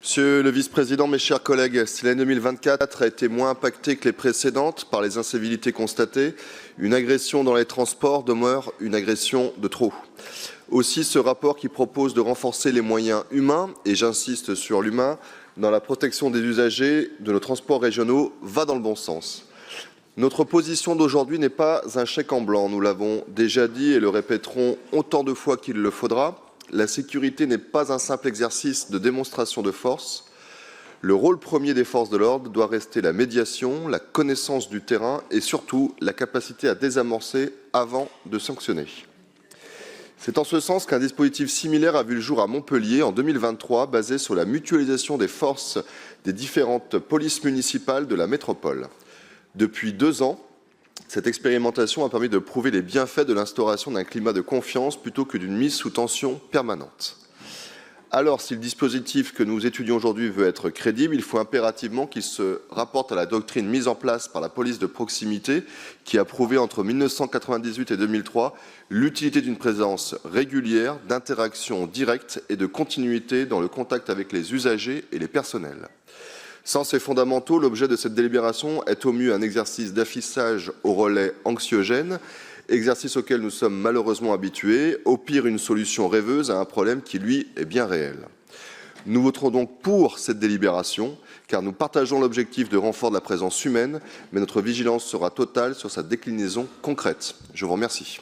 Monsieur le vice-président, mes chers collègues, si l'année 2024 a été moins impactée que les précédentes par les incivilités constatées, une agression dans les transports demeure une agression de trop. Aussi, ce rapport qui propose de renforcer les moyens humains, et j'insiste sur l'humain, dans la protection des usagers de nos transports régionaux va dans le bon sens. Notre position d'aujourd'hui n'est pas un chèque en blanc, nous l'avons déjà dit et le répéterons autant de fois qu'il le faudra. La sécurité n'est pas un simple exercice de démonstration de force. Le rôle premier des forces de l'ordre doit rester la médiation, la connaissance du terrain et surtout la capacité à désamorcer avant de sanctionner. C'est en ce sens qu'un dispositif similaire a vu le jour à Montpellier en 2023, basé sur la mutualisation des forces des différentes polices municipales de la métropole. Depuis 2 ans, cette expérimentation a permis de prouver les bienfaits de l'instauration d'un climat de confiance plutôt que d'une mise sous tension permanente. Alors, si le dispositif que nous étudions aujourd'hui veut être crédible, il faut impérativement qu'il se rapporte à la doctrine mise en place par la police de proximité qui a prouvé entre 1998 et 2003 l'utilité d'une présence régulière, d'interaction directe et de continuité dans le contact avec les usagers et les personnels. Sans ces fondamentaux, l'objet de cette délibération est au mieux un exercice d'affichage au relais anxiogène, exercice auquel nous sommes malheureusement habitués, au pire une solution rêveuse à un problème qui, lui, est bien réel. Nous voterons donc pour cette délibération, car nous partageons l'objectif de renfort de la présence humaine, mais notre vigilance sera totale sur sa déclinaison concrète. Je vous remercie.